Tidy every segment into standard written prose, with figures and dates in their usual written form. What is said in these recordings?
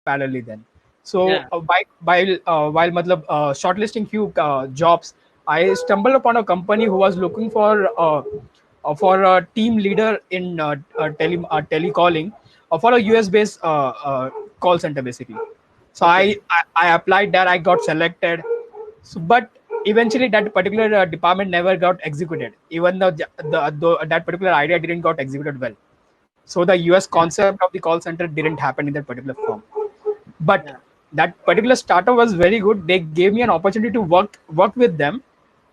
parallelly then. So Yeah. while shortlisting few jobs, I stumbled upon a company who was looking for a team leader in telecalling, for a US based call center basically. So Okay. I applied there. I got selected. So, but eventually that particular department never got executed. Even though that particular idea didn't got executed well. So the US Yeah. concept of the call center didn't happen in that particular form. But Yeah. that particular startup was very good. They gave me an opportunity to work with them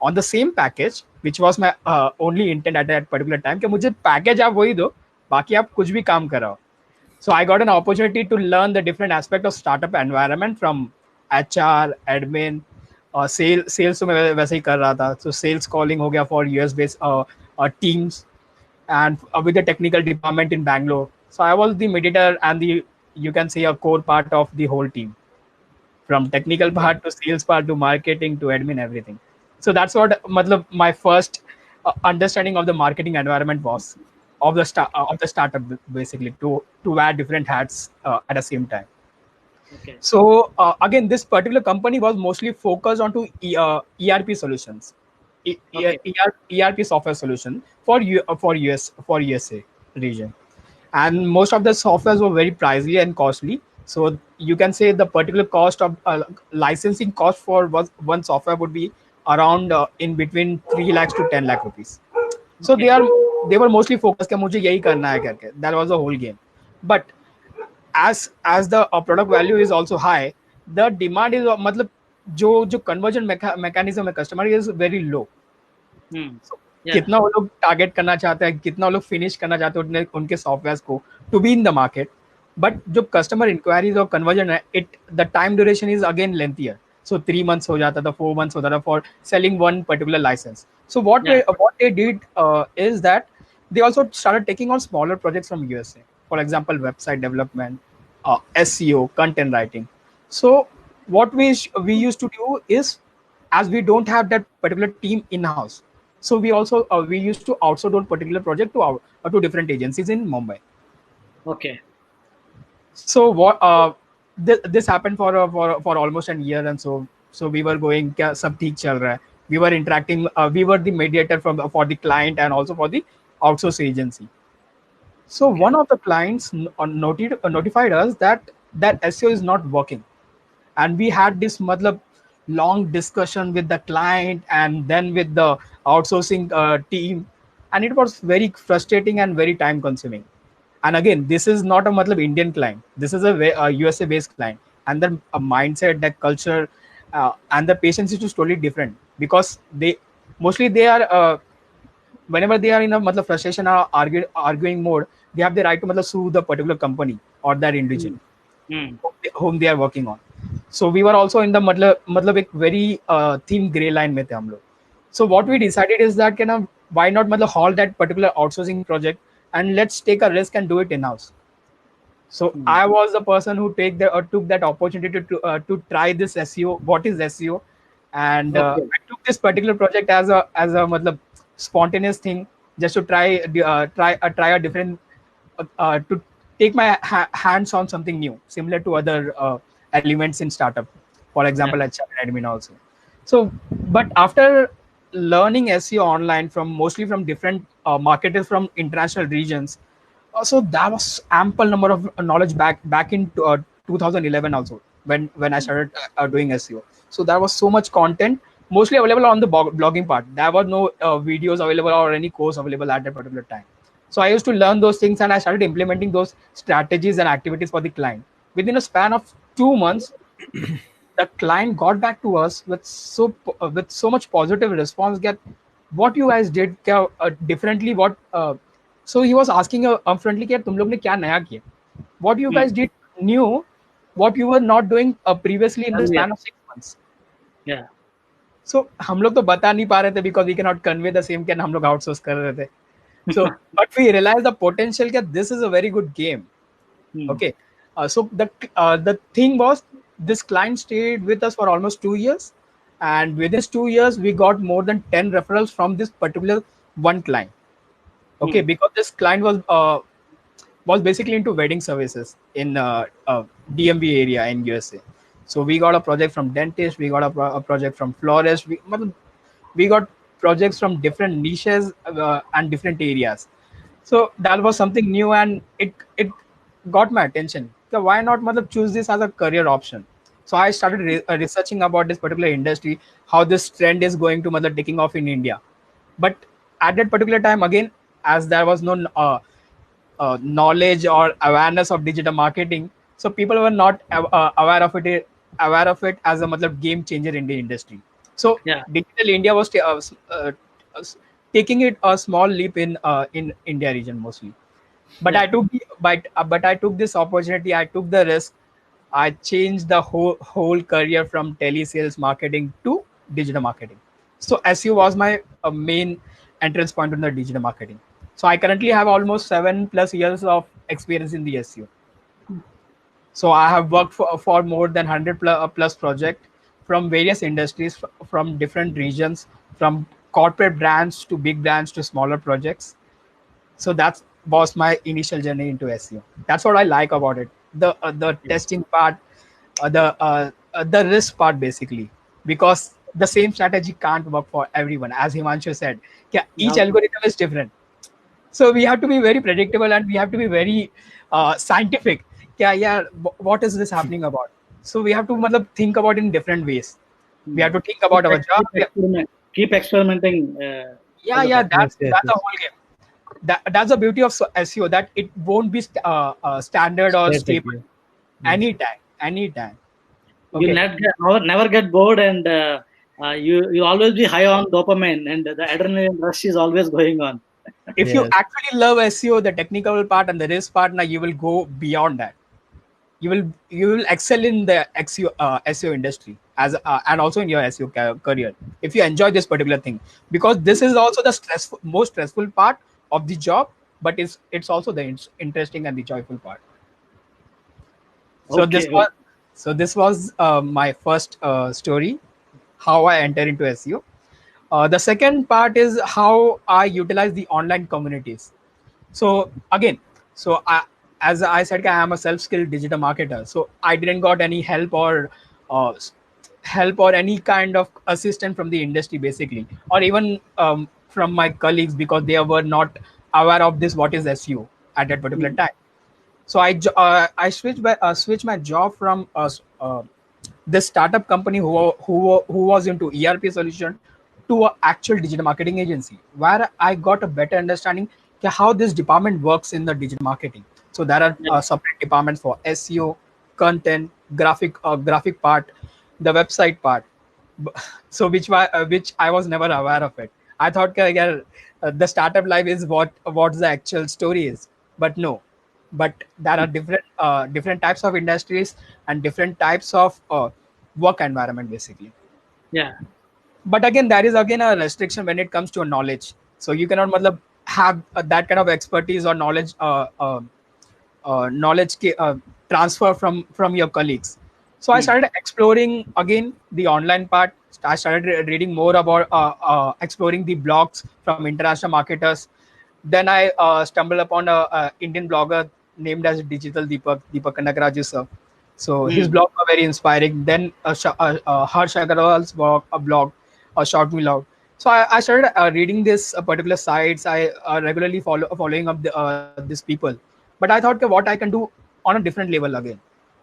on the same package, which was my only intent at that particular time. कि मुझे package आप वही दो, बाकी आप कुछ भी काम कराओ. So I got an opportunity to learn the different aspect of startup environment from HR, admin, sales तो मैं वैसे ही कर रहा था. So sales calling हो गया for US based teams, and with the technical department in Bangalore. So I was the mediator and the, you can say, a core part of the whole team, from technical Okay. part to sales part to marketing to admin, everything. So that's what matlab, my first understanding of the marketing environment was of the startup, basically, to wear different hats at the same time. Okay. So again, this particular company was mostly focused onto ERP solutions, Okay. ERP software solution for for USA region, and most of the softwares were very pricey and costly. So you can say the particular cost of licensing cost for one software would be around in between 3 lakhs to 10 lakh rupees. So Okay. they were mostly focused कि मुझे यही करना है करके. That was the whole game. But as the product value is also high, the demand is मतलब जो conversion mechanism है customer is very low. Hmm. So, Yeah. कितना वो लोग टारगेट करना चाहते हैं, कितना वो लोग फिनिश करना चाहते हैं उनके सॉफ्टवेयर को to be in the market. But जो कस्टमर इंक्वायरीज और कन्वर्जन है, it the time duration is again lengthier. So 3 months हो जाता था, 4 months होता था for selling one particular license. So Yeah. what they did is that they also started taking on smaller projects from USA. For example, website development, SEO, content writing. So what we used to do is, as we don't have that particular team in house, so we used to outsource those particular project to different agencies in Mumbai. Okay. So what this happened for almost a year, and so we were going क्या सब ठीक चल रहा है. We were interacting. We were the mediator for the client and also for the outsource agency. So Okay. one of the clients notified us that SEO is not working, and we had this matlab, long discussion with the client and then with the outsourcing team, and it was very frustrating and very time consuming. And again, this is not a matlab Indian client. This is a USA based client, and the mindset, that culture, and the patience is totally different, because they are whenever they are in a matlab, frustration or arguing mode, they have the right to matlab, sue the particular company or that individual Hmm. Hmm. whom they are working on. So we were also in the matlab एक very thin gray line में थे हम लोग. So what we decided is that why not matlab halt that particular outsourcing project, and let's take a risk and do it in house. So Hmm. I was the person who took that opportunity to try this SEO. What is SEO? And Okay. I took this particular project as a matlab, spontaneous thing, just to try a different to take my hands on something new, similar to other elements in startup. For Yeah. example, HR and admin also. So, but after learning SEO online from mostly from different marketers from international regions, so that was ample number of knowledge back in 2011 also, when I started doing SEO. So there was so much content, mostly available on the blogging part. There were no videos available or any course available at that particular time. So I used to learn those things, and I started implementing those strategies and activities for the client. Within a span of 2 months, the client got back to us with so much positive response. Get what you guys did differently. So he was asking upfrontly कि तुम लोग ने क्या नया किया? What you Hmm. guys did new, what you were not doing previously in the Yeah. span of 6 months. Yeah. So हम लोग तो बता नहीं पा रहे थे, because we cannot convey the same कि हम लोग outsource कर रहे थे. So but we realized the potential that this is a very good game. Hmm. Okay. So the thing was, this client stayed with us for almost 2 years, and within 2 years we got more than 10 referrals from this particular one client. Okay, Hmm. because this client was was basically into wedding services in DMV area in USA. So we got a project from dentist, we got a project from florist, we got projects from different niches and different areas. So that was something new, and it got my attention. So why not matlab, choose this as a career option? So I started researching about this particular industry, how this trend is going to matlab, taking off in India. But at that particular time, again, as there was no knowledge or awareness of digital marketing, so people were not aware of it as a matlab, game changer in the industry. So Yeah. digital India was uh, taking it a small leap in India region mostly. But Yeah. I took this opportunity. I took the risk. I changed the whole career from telesales marketing to digital marketing. So SEO was my main entrance point in the digital marketing. So I currently have almost 7+ years of experience in the SEO. So I have worked for more than 100 plus project from various industries, from different regions, from corporate brands to big brands to smaller projects. So that was my initial journey into SEO. That's what I like about it. The Yeah. testing part, the risk part basically, because the same strategy can't work for everyone. As Himanshu said, yeah, each Okay. algorithm is different. So we have to be very predictable and we have to be very scientific. Yeah, what is this happening about? So we have to matlab, think about it in different ways. We Hmm. have to think about our job. Keep experimenting all the Yeah, time. Yes, yes, that's the yes. whole game. That's the beauty of SEO, that it won't be standard or Static. stable Yeah. Yes. anytime. You'll Okay, never get bored, and you'll always be high on dopamine, and the adrenaline rush is always going on. if you Yes. actually love SEO, the technical part and the risk part, now you will go beyond that. You will excel in the SEO industry as and also in your SEO career if you enjoy this particular thing, because this is also the most stressful part of the job, but it's also the interesting and the joyful part. So this Okay. was my first story, how I enter into SEO. The second part is how I utilize the online communities. So again, so as I said, I am a self-skilled digital marketer. So I didn't got any uh, help or any kind of assistance from the industry, basically, or even from my colleagues, because they were not aware of this. What is SEO at that particular Hmm. time? So I switched my job from this startup company who was into ERP solution to an actual digital marketing agency, where I got a better understanding how this department works in the digital marketing. So there are Yeah. separate departments for SEO, content, graphic part, the website part. So which I was never aware of it. I thought yeah, the startup life is what the actual story is, but no. But there are different types of industries and different types of work environment basically. Yeah. But again, there is again a restriction when it comes to knowledge. So you cannot matlab, have that kind of expertise or knowledge transfer from your colleagues. So I Hmm. started exploring again the online part. I started reading more about exploring the blogs from international marketers. Then I stumbled upon a Indian blogger named as Digital Deepak Kanakraju sir. So his Hmm. blog were very inspiring. Then Harsh Agarwal's blog, Short Me Loud. So I started reading this particular sites. I regularly following up these people. But I thought, okay, what I can do on a different level again,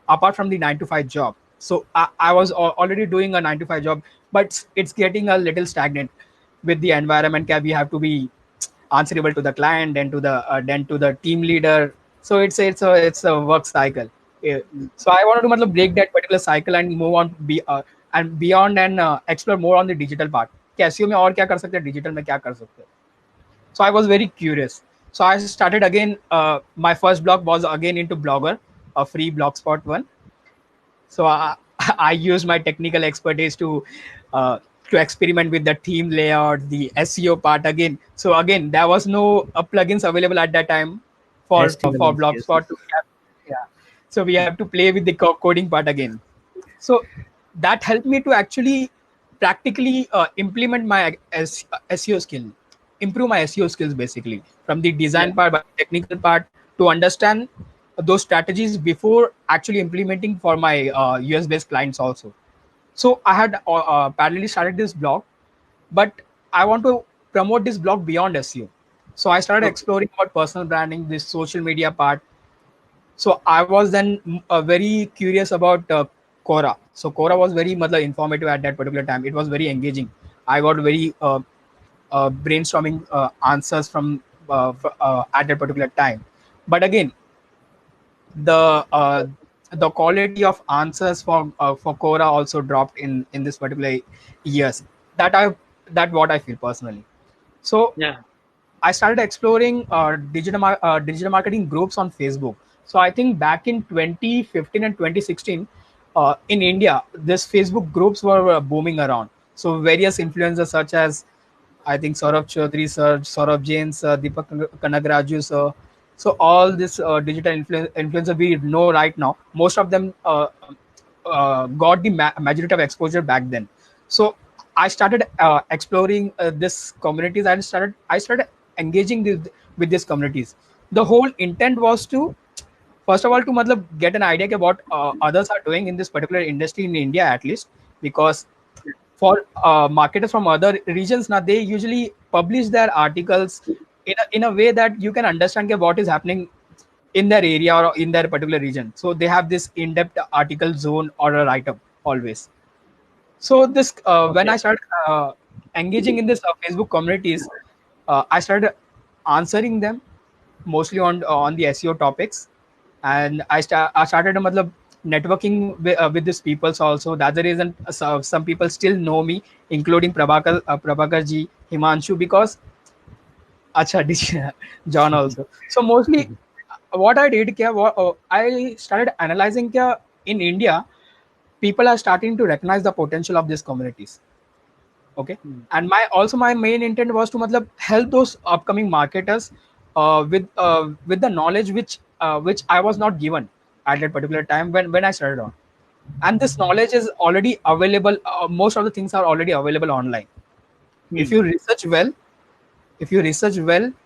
apart from the 9 to 5 job. So I was already doing a 9 to 5 job, but it's getting a little stagnant with the environment. We have to be answerable to the client and to the team leader. So it's a work cycle. Yeah. So I wanted to matlab, break that particular cycle and move on and beyond and explore more on the digital part. कि SEO में और क्या कर सकते हैं, digital में क्या कर सकते हैं. So I was very curious. So I started again. My first blog was again into Blogger, a free blogspot one. So I used my technical expertise to experiment with the theme layout, the SEO part again. So again, there was no plugins available at that time for HTML. Yes. blogspot to have. Yeah. So we have to play with the coding part again. So that helped me to actually practically implement my SEO skill, improve my SEO skills basically from the Yeah. design part, by technical part to understand those strategies before actually implementing for my US based clients also. So I had parallelly started this blog, but I want to promote this blog beyond SEO. So I started Okay. exploring about personal branding, this social media part. So I was then very curious about Quora. So Quora was very informative at that particular time. It was very engaging. I got very brainstorming answers from at that particular time. But again, the uh, the quality of answers for Quora also dropped in this particular years. That I that what I feel personally. So Yeah. I started exploring digital marketing groups on Facebook. So I think back in 2015 and 2016, in India, this Facebook groups were booming around. So various influencers such as I think Saurabh Chaudhary sir, Saurabh Jain sir, Deepak Kanagraju sir. So all this digital influencer we know right now, most of them got the majority of exposure back then. So I started exploring this communities. I started engaging with these communities. The whole intent was to first of all to get an idea of what others are doing in this particular industry in India at least, because for marketers from other regions now they usually publish their articles in a way that you can understand what is happening in their area or in their particular region. So they have this in-depth article zone or a write-up always. So this when Okay. I started engaging in this Facebook communities, I started answering them mostly on the SEO topics, and I started networking with these peoples also. That's the reason some people still know me, including Prabhakar ji, Himanshu, because acha John also. So mostly what I did I started analyzing in India people are starting to recognize the potential of these communities. Okay, Hmm. and my main intent was to help those upcoming marketers with the knowledge which I was not given at that particular time when I started on. And this knowledge is already available. Most of the things are already available online. If Hmm. you research well,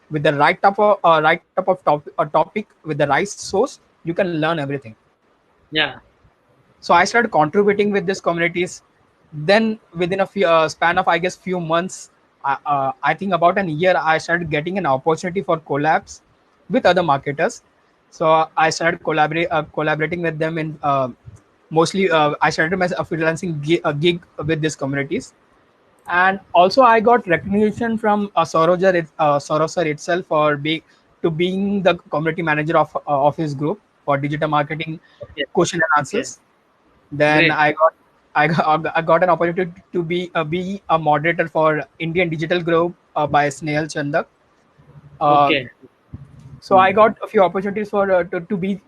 with the right type of topic with the right source, you can learn everything. Yeah. So I started contributing with these communities. Then within a span of I guess few months, I think about an year, I started getting an opportunity for collabs with other marketers. So I started collaborating with them in mostly I started my freelancing gig with these communities. And also I got recognition from Saurav sir itself for being the community manager of his group for digital marketing Okay. question and Okay. answers. Then Great. I got an opportunity to be a moderator for Indian Digital Group by Snehal Chandak. Uh, Okay. so Hmm. I got a few opportunities for to be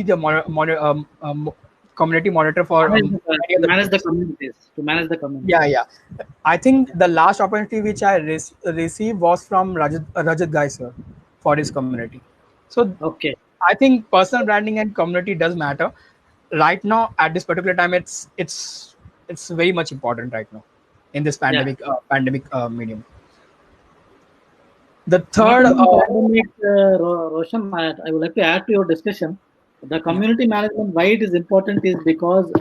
the community monitor for many other Manage the groups. communities. To manage the Yeah, communities. yeah. I think the last opportunity which I received was from Rajat Gai sir for his community. So Okay. I think personal branding and community does matter. Right now, at this particular time, it's very much important right now in this Yeah. pandemic medium. The Not third, only pandemic, Roshan, I would like to add to your discussion. The yeah, community management, why it is important is because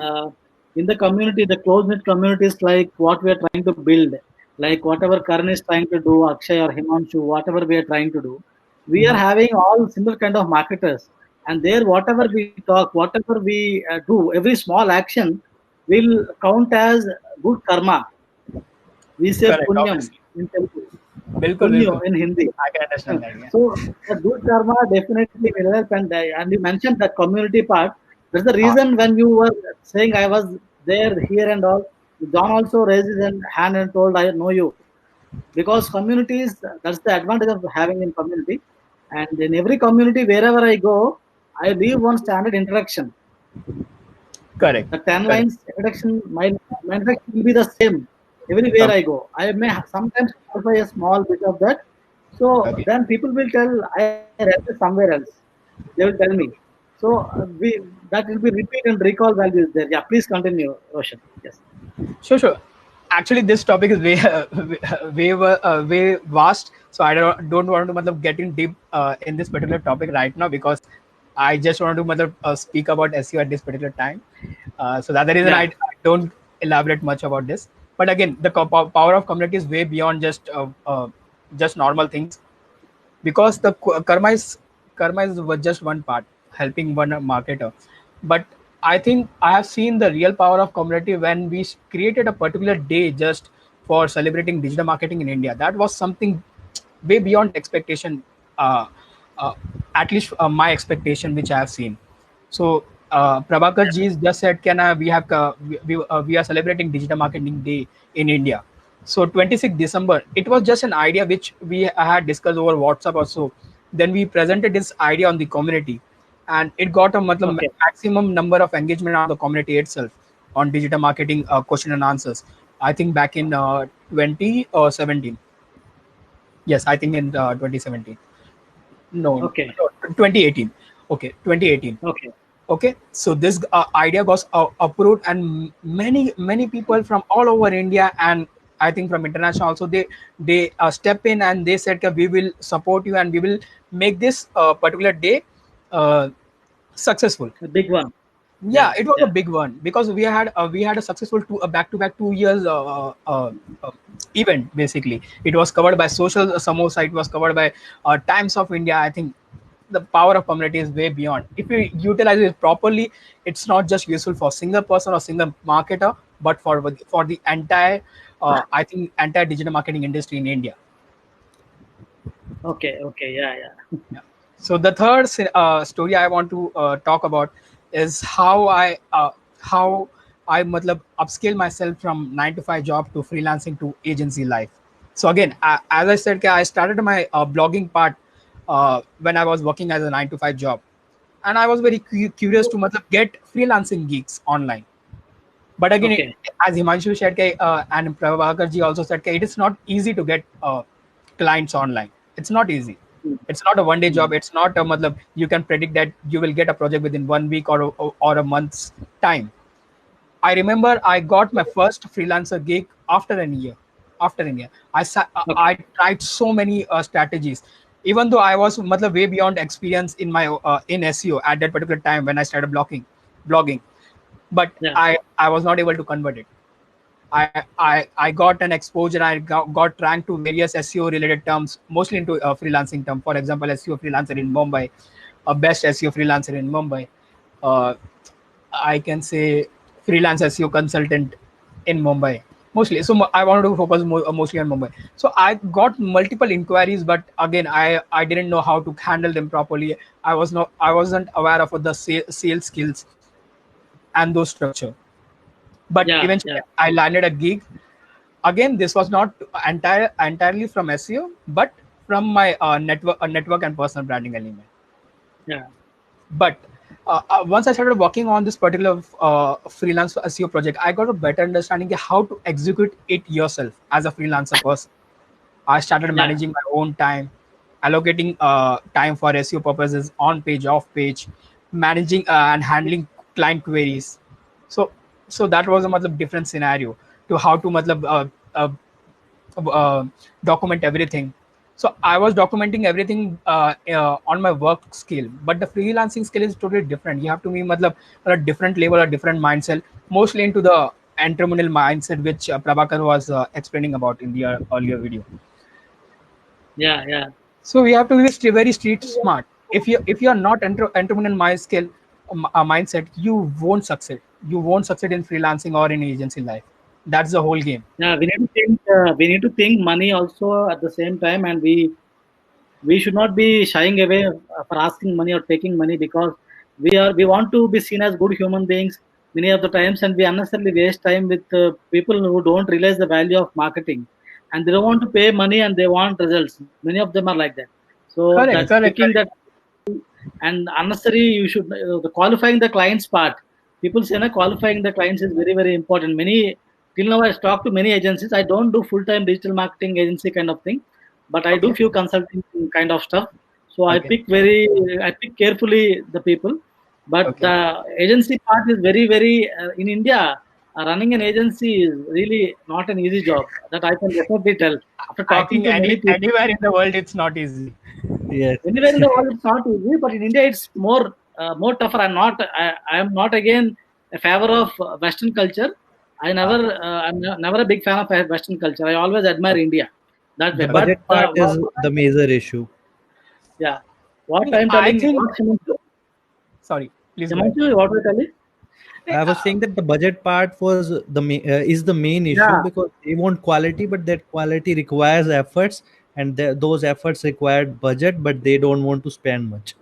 in the community, the close-knit communities like what we are trying to build, like whatever Karan is trying to do, Akshay or Himanshu, whatever we are trying to do, we are mhm, having all similar kind of marketers. And there, whatever we talk, whatever we do, every small action will count as good karma. We say correct, punyam obviously, in Telugu, bilkul, punyo bilkul. in Hindi. I can understand that. Yeah, So the good karma definitely will help. And you mentioned the community part. That's the ah, reason when you were saying I was there, here and all. John also raised his hand and told, I know you. Because communities, that's the advantage of having in community. And in every community, wherever I go, I leave one standard introduction. correct, The 10 correct. lines introduction, my introduction will be the same everywhere I Okay, go. I may sometimes modify a small bit of that. So okay. then people will tell, I read this somewhere else. They will tell me. So that will be repeat and recall values there. Yeah, please continue, Roshan. Yes. Sure, sure. Actually, this topic is way vast, so I don't want to matlab, get in deep in this particular topic right now, because I just want to matlab, speak about SEO at this particular time. So that's the reason Yeah. I don't elaborate much about this. But again, the power of community is way beyond just normal things, because the karma is just one part, helping one marketer. But I think I have seen the real power of community when we created a particular day just for celebrating digital marketing in India. That was something way beyond expectation, uh, uh, at least my expectation, which I have seen. So Prabhakar ji just said, "Can we are celebrating Digital Marketing Day in India?" So 26th December, it was just an idea which we had discussed over WhatsApp or so. Then we presented this idea on the community, and it got a Okay. maximum number of engagement on the community itself on digital marketing question and answers. I think back in 2017. Yes, I think in 2017. No, Okay. no, 2018. Okay, 2018. Okay. Okay, so this idea was approved, and many people from all over India, and I think from international also, they step in and they said that we will support you and we will make this particular day uh, successful. A big one. Yeah, Yeah. it was a Yeah. big one, because we had a successful back-to-back 2 years event. Basically, it was covered by social samosa, it was covered by Times of India. I think the power of community is way beyond. If you utilize it properly, it's not just useful for single person or single marketer, but for the entire I think entire digital marketing industry in India. Okay. Okay. Yeah. Yeah. Yeah. So the third story I want to talk about is how I matlab, upscale myself from 9 to 5 job to freelancing to agency life. So again, as I said, I started my blogging part when I was working as a 9 to 5 job, and I was very curious to matlab, get freelancing gigs online. But again, Okay. as Himanshu said, and Prabhakar ji also said, it is not easy to get clients online. It's not easy. Mm. It's not a one-day Mm. job. It's not a matlab, you can predict that you will get a project within 1 week or a month's time. I remember I got my first freelancer gig after a year. After a year, Okay. I tried so many strategies. Even though I was matlab, way beyond experience in my in SEO at that particular time when I started blogging, but Yeah. I was not able to convert it. I got an exposure. I got ranked to various SEO related terms, mostly into freelancing term. For example, SEO freelancer in Mumbai, a best SEO freelancer in Mumbai. Uh, I can say freelance SEO consultant in Mumbai. Mostly, so I wanted to focus mostly on Mumbai. So I got multiple inquiries, but again, I didn't know how to handle them properly. I wasn't aware of the sales skills and those structure. But Yeah. eventually, Yeah. I landed a gig. Again, this was not entirely from SEO, but from my network and personal branding element. Yeah. But once I started working on this particular freelance SEO project, I got a better understanding of how to execute it yourself as a freelancer person. I started Yeah. managing my own time, allocating time for SEO purposes, on page, off page, managing and handling client queries. So, so that was a matlab, different scenario to how to matlab, uh, document everything. So I was documenting everything on my work skill, but the freelancing skill is totally different. You have to be matlab, on a different level, a different mindset, mostly into the entrepreneurial mindset, which Prabhakar was explaining about in the earlier video. Yeah. Yeah. So we have to be very street smart. If you are not entrepreneurial mindset, you won't succeed. You won't succeed in freelancing or in agency life. That's the whole game. Yeah. We need to think. We need to think money also at the same time, and we should not be shying away for asking money or taking money, because we want to be seen as good human beings many of the times, and we unnecessarily waste time with people who don't realize the value of marketing, and they don't want to pay money and they want results. Many of them are like that. So Correct, that correct, picking correct. that, and unnecessary, you should the qualifying the clients part. People say na, qualifying the clients is very very important. Many, till now I talked to many agencies. I don't do full time digital marketing agency kind of thing, but I do Okay, few consulting kind of stuff. So okay, I pick carefully the people. But okay. the agency part is very very in India. running an agency is really not an easy job. That I can definitely tell after I talking think to many people. anywhere in the world it's not easy. Yes. Anywhere in the world, it's not easy, but in India, it's more tougher. I am not again a favor of Western culture. Never a big fan of Western culture. I always admire India that way. The Okay. But budget part is the major issue. yeah, what I'm I telling, think. what Himanshu, Sorry, please go ahead. Himanshu, what we're telling, I was saying that the budget part was is the main issue yeah, because they want quality, but that quality requires efforts, and those efforts require budget, but they don't want to spend much.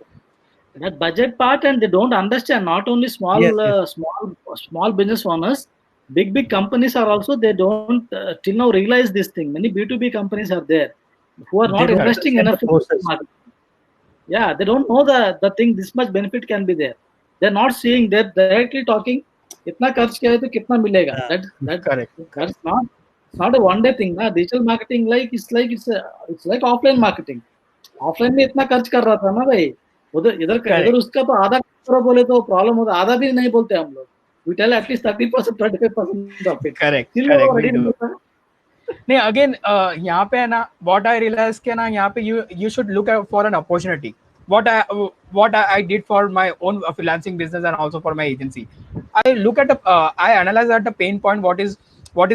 that budget part, and they don't understand. Not only Yes, yes, small business owners, big companies are also, they don't till now realize this thing. Many B2B companies are there who are they not don't Correct. investing understand the enough in digital process. marketing. Yeah, they don't know the thing, this much benefit can be there. They're not seeing, they're directly talking इतना खर्च किया है तो कितना मिलेगा. Uh, Correct. That's Correct. not, it's not a one day thing ना. Digital marketing it's like offline marketing. Offline में इतना खर्च कर रहा था ना भाई, उधर इधर इधर Correct. उसका तो आधा करो बोले तो प्रॉब्लम होता, आधा भी नहीं बोलते हम लोग. We tell at least 30% 25% of it, Correct. Still वो Correct. We रेडी नहीं do. होता. नहीं अगेन यहाँ पे है ना व्हाट आई रियलाइज के ना यहाँ पे you should look for an opportunity what I did for my own freelancing business and also for my agency. I look at I analyze at the pain point what is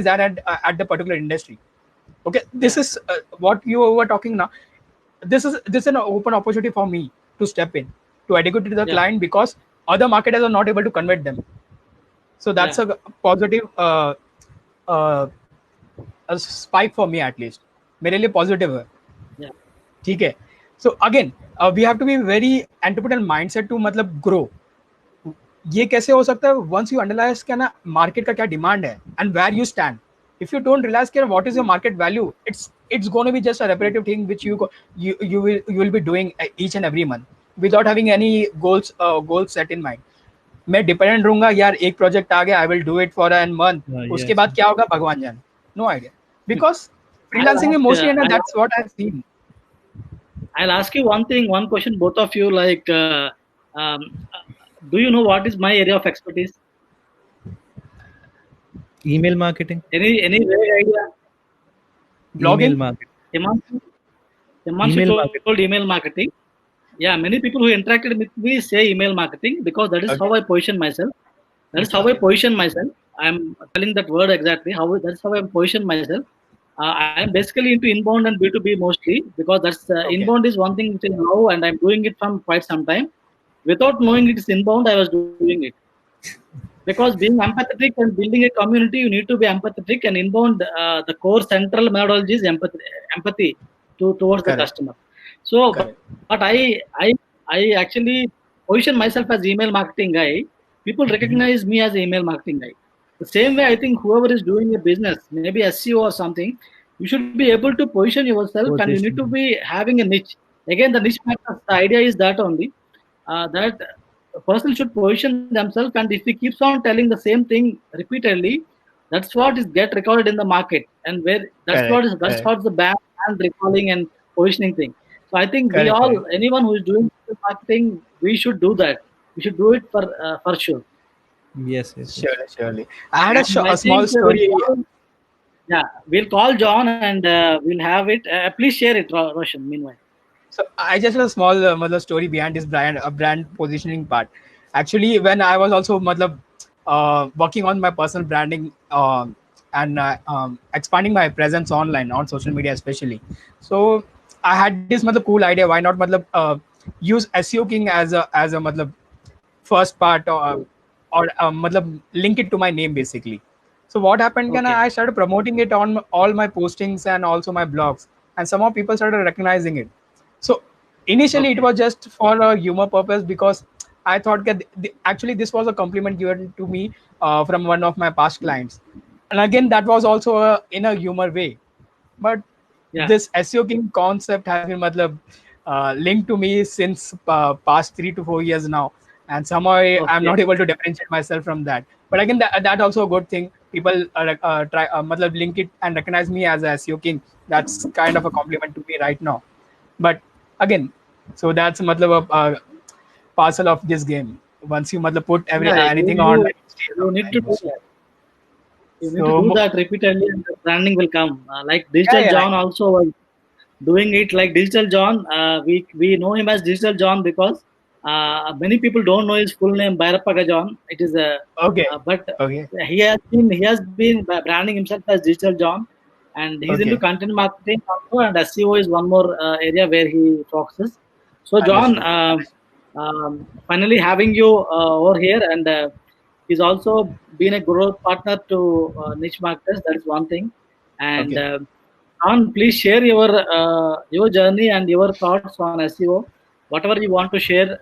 that at the particular industry. Okay, this Yeah, is what you were talking now. This is an open opportunity for me to step in to educate the yeah, client because other marketers are not able to convert them. So yeah, that's a positive uh, a spike for me at least. मेरे लिए positive है. yeah, ठीक है. So again, we have to be very entrepreneurial mindset to मतलब grow. ये कैसे हो सकता है once you analyze क्या ना market का क्या demand है and where you stand. If you don't realize क्या what is your market value, it's going to be just a repetitive thing which you will be doing each and every month without having any goals set in mind. मैं dependent रहूंगा यार, एक project आ गया, I will do it for an month, उसके yes. बाद क्या होगा भगवान जाने. No idea because I'll freelancing में ask मोस्टली है ना, that's what I have seen. I'll ask you one thing, one question, both of you, like um, do you know what is my area of expertise? Email marketing. Any vague idea? Email blogging. marketing. Himanshu, Himanshu Email told marketing. email marketing. Yeah, many people who interacted with me say email marketing because that is Okay. how I position myself. That is how I position myself. I'm telling that word exactly. That's how I position myself. I am basically into inbound and B2B mostly because that's Okay. inbound is one thing which I know and I'm doing it from quite some time. Without knowing it is inbound, I was doing it because being empathetic and building a community, you need to be empathetic. And inbound, the core central methodology is empathy towards the Correct. customer. So, Correct. but I actually position myself as email marketing guy. People recognize me as email marketing guy. The same way, I think whoever is doing a business, maybe SEO or something, you should be able to position yourself, and you need to Position. be having a niche. Again, the niche matters. The idea is that only that a person should position themselves, and if he keeps on telling the same thing repeatedly, that's what is get recorded in the market, and where Correct. that's Correct. what's the brand recalling and positioning thing. So I think we Correct. all, Correct. anyone who is doing marketing, we should do that. We should do it for sure. Yes, yes, yes. Surely. I had And I a small think we'll story. call, yeah, we'll call John and we'll have it. Please share it, Roshan. Meanwhile, So I just had a small story behind this brand positioning part. Actually, when I was also working on my personal branding and expanding my presence online on social media especially. So I had this cool idea. Why not use SEO King as a first part or link it to my name basically. So what happened? Can okay, I started promoting it on all my postings and also my blogs, and somehow people started recognizing it. So initially it okay, was just for a humor purpose because I thought that actually this was a compliment given to me from one of my past clients, and again that was also in a humor way. But yeah, this SEO King concept has been linked to me since past 3 to 4 years now, and somehow I'm okay, not able to differentiate myself from that. But again, that also a good thing. People try link it and recognize me as a SEO King. That's kind of a compliment to me right now. But again, so that's a parcel of this game. Once you put yeah. anything on, You it stays you need online to do mostly. that. You need to So do that repeatedly, and the branding will come. Like Digital yeah, John also was doing it like Digital John. We know him as Digital John because many people don't know his full name, Bhairappaga John. It is a okay, but okay, he has been branding himself as Digital John, and he's into okay, content marketing also, and SEO is one more area where he focuses. So John, understood, finally having you over here, and he's also been a growth partner to niche marketers. That is one thing, and okay. John, please share your journey and your thoughts on SEO, whatever you want to share.